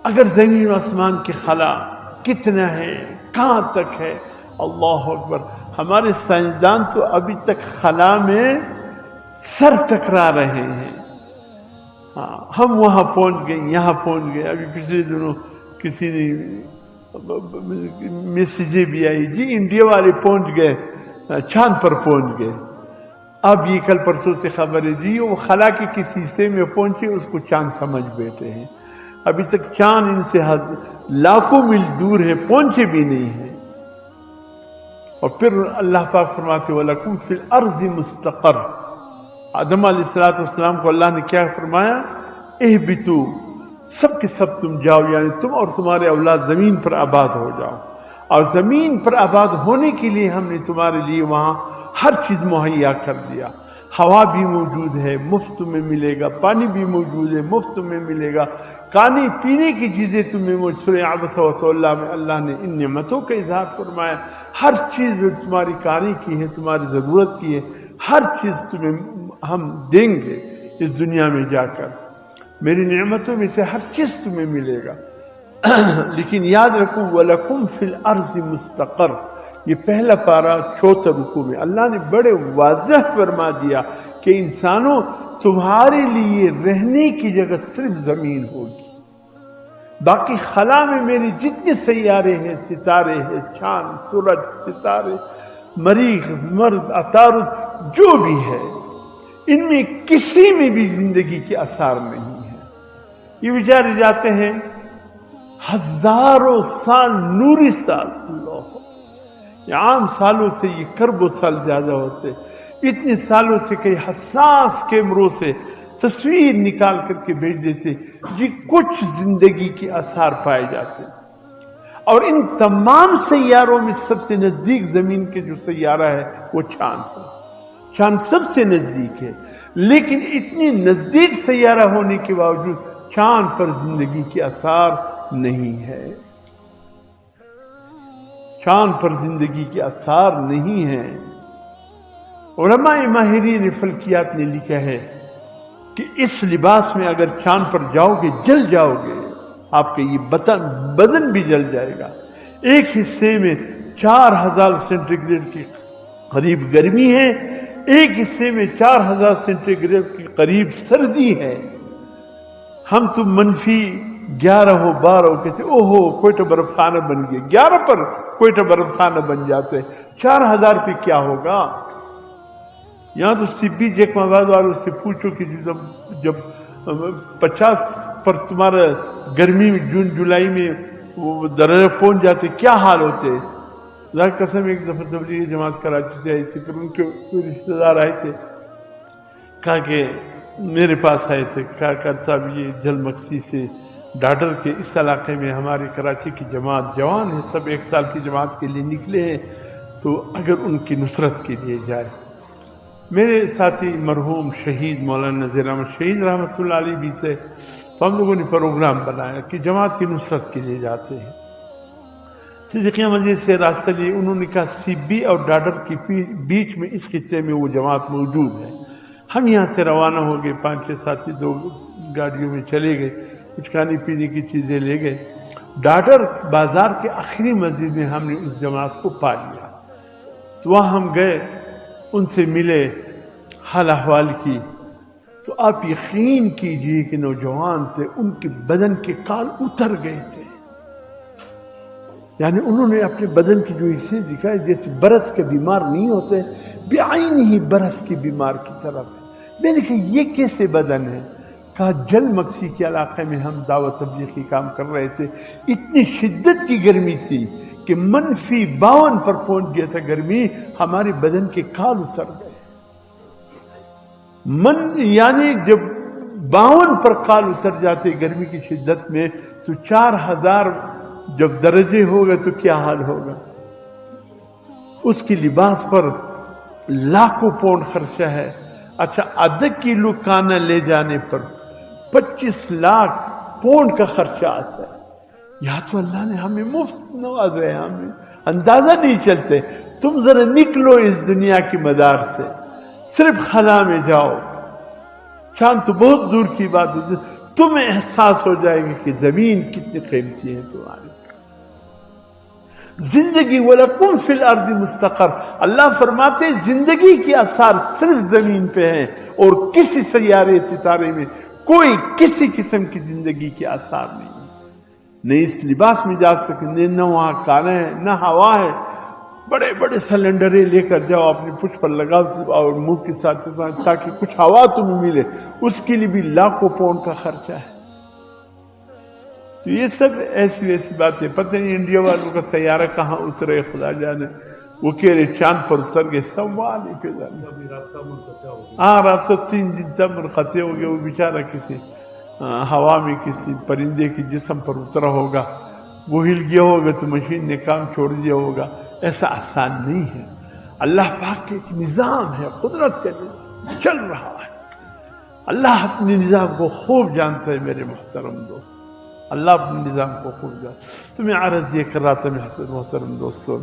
اگر زمین و آسمان کی خلا کتنا ہے، کہاں تک ہے، اللہ اکبر. ہمارے سائنسدان تو ابھی تک خلا میں سر ٹکرا رہے ہیں. ہاں ہم وہاں پہنچ گئے، یہاں پہنچ گئے. ابھی پچھلے دنوں کسی نے میسیجیں بھی آئی، جی انڈیا والے پہنچ گئے، چاند پر پہنچ گئے. اب یہ کل پرسوں سے خبر ہے جی وہ خلا کے کسی حصے میں پہنچے، اس کو چاند سمجھ بیٹھے ہیں. ابھی تک چاند ان سے لاکھوں میل دور ہے، پہنچے بھی نہیں ہیں. اور پھر اللہ پاک فرماتے وَلَكُمْ فِي الْأَرْضِ مُسْتَقَرٌ. آدم علیہ السلام کو اللہ نے کیا فرمایا؟ اہبطوا، سب کے سب تم جاؤ، یعنی تم اور تمہارے اولاد زمین پر آباد ہو جاؤ. اور زمین پر آباد ہونے کے لیے ہم نے تمہارے لیے وہاں ہر چیز مہیا کر دیا. ہوا بھی موجود ہے، مفت میں ملے گا. پانی بھی موجود ہے، مفت میں ملے گا. کھانے پینے کی چیزیں تمہیں سورہ عبس و تولا میں اللہ نے ان نعمتوں کا اظہار فرمایا. ہر چیز جو تمہاری کھانے کی ہے، تمہاری ضرورت کی ہے، ہر چیز تمہیں ہم دیں گے اس دنیا میں جا کر. میری نعمتوں میں سے ہر چیز تمہیں ملے گا. لیکن یاد رکھو وَلَكُمْ فِي الْأَرْضِ مُسْتَقَرٌ. یہ پہلا پارہ 4 رکوع میں اللہ نے بڑے واضح فرما دیا کہ انسانوں تمہارے لیے رہنے کی جگہ صرف زمین ہوگی. باقی خلا میں میری جتنے سیارے ہیں، ستارے ہیں، چاند، سورج، ستارے، مریخ، زمرد، عطارد، جو بھی ہے، ان میں کسی میں بھی زندگی کے آثار نہیں ہے. یہ بیچارے جاتے ہیں ہزاروں سال، نوری سال، اللہ، یہ عام سالوں سے یہ کربوں سال زیادہ ہوتے. اتنے سالوں سے کئی حساس کیمروں سے تصویر نکال کر کے بھیج دیتے جی کچھ زندگی کے آثار پائے جاتے. اور ان تمام سیاروں میں سب سے نزدیک زمین کے جو سیارہ ہے وہ چاند ہے. چاند سب سے نزدیک ہے، لیکن اتنی نزدیک سیارہ ہونے کے باوجود چاند پر زندگی کے آثار نہیں ہے. چاند پر زندگی کے آثار نہیں ہیں. علماء ماہرین فلکیات نے لکھا ہے کہ اس لباس میں اگر چاند پر جاؤ گے جل جاؤ گے، آپ کا یہ بدن بھی جل جائے گا. ایک حصے میں 4000 سینٹی گریڈ کی قریب گرمی ہے، ایک حصے میں 4000 سینٹی گریڈ کی قریب سردی ہے. ہم تو -11 ہو 12 ہو کہتے اوہو کوئٹہ برف خانہ بن گیا. 11 پر کوئٹہ برف خانہ بن جاتے، 4000 پہ کیا ہوگا؟ یہاں تو سبی جیک آباد والوں سے پوچھو کہ جب 50 پر تمہارا گرمی جون جولائی میں وہ درجہ پہنچ جاتے کیا حال ہوتے. اللہ کی قسم ایک دفعہ تبلیغی جماعت کراچی سے آئی تھی، پھر ان کے رشتہ دار آئے تھے، کہا کہ میرے پاس آئے تھے، کہا کہ صاحب یہ جل مکسی سے ڈاڈر کے اس علاقے میں ہماری کراچی کی جماعت جوان ہے، سب 1 سال کی جماعت کے لیے نکلے ہیں، تو اگر ان کی نصرت کے لیے جائے. میرے ساتھی مرحوم شہید مولانا نذیر احمد شہید رحمۃ اللہ علیہ بھی سے تو ہم لوگوں نے پروگرام بنایا کہ جماعت کی نصرت کے لیے جاتے ہیں. صدیقیہ مسجد سے راستہ لیے، انہوں نے کہا سی بی اور ڈاڈر کے بیچ میں اس خطے میں وہ جماعت موجود ہے. ہم یہاں سے روانہ ہو گئے، 5-6 ساتھی 2 گاڑیوں میں چلے گئے، کچھ کھانے پینے کی چیزیں لے گئے. ڈاڈر بازار کے آخری مسجد میں ہم نے اس جماعت کو پا لیا. تو وہاں ہم گئے، ان سے ملے، حال احوال کی، تو آپ یقین کیجئے کہ نوجوان تھے، ان کے بدن کے کال اتر گئے تھے. یعنی انہوں نے اپنے بدن کی جو حصے دکھائے جیسے برس کے بیمار نہیں ہوتے، بعین ہی برس کے بیمار کی طرف. میں نے کہا یہ کیسے بدن ہے؟ کہا جل مکسی کے علاقے میں ہم دعوت تبلیغ کی کام کر رہے تھے، اتنی شدت کی گرمی تھی کہ -52 پر پہنچ گیا تھا گرمی، ہمارے بدن کے کال اتر گئے. یعنی جب 52 پر کال اتر جاتے گرمی کی شدت میں، تو 4000 جب درجے ہوگا تو کیا حال ہوگا. اس کی لباس پر لاکھوں پاؤنڈ خرچہ ہے. اچھا آدھا کلو کانا لے جانے پر 25 لاکھ پاؤنڈ کا خرچہ آتا ہے. یا تو اللہ نے ہمیں مفت نوازا ہے، ہمیں اندازہ نہیں چلتے. تم ذرا نکلو اس دنیا کی مدار سے، صرف خلا میں جاؤ. چاند تو بہت دور کی بات ہے، تمہیں احساس ہو جائے گا کہ زمین کتنی قیمتی ہے تمہاری. زندگی وَلَكُمْ فِي الْأَرْضِ مُسْتَقَرٌ. اللہ فرماتے زندگی کے آثار صرف زمین پہ ہیں اور کسی سیارے ستارے میں کوئی کسی قسم کی زندگی کے آثار نہیں ہے. نہ اس لباس میں جا سکتے، نہ وہاں کھانا ہے، نہ ہوا ہے. بڑے بڑے سلنڈریں لے کر جاؤ، اپنی پشت پر لگاؤ اور منہ کے ساتھ تاکہ کچھ ہوا تمہیں ملے، اس کے لیے بھی لاکھوں پاؤنڈ کا خرچہ ہے. تو یہ سب ایسی ویسی باتیں. پتہ نہیں انڈیا والوں کا سیارہ کہاں اترے، خدا جانے. وہ کہہ رہے چاند پر اتر گئے، سوال ہی پیدا. ہاں رابطہ 3 دن تک منقطع ہو گیا. وہ بیچارہ کسی ہوا میں کسی پرندے کے جسم پر اترا ہوگا، وہ ہل گیا ہوگا تو مشین نے کام چھوڑ دیا ہوگا. ایسا آسان نہیں ہے. اللہ پاک کے ایک نظام ہے، قدرت کا چل رہا ہے. اللہ اپنے نظام کو خوب جانتا ہے میرے محترم دوست. اللہ اپنے نظام کو خوب جانتا ہے. تو میں عرض یہ کر رہا تھا محترم دوستوں،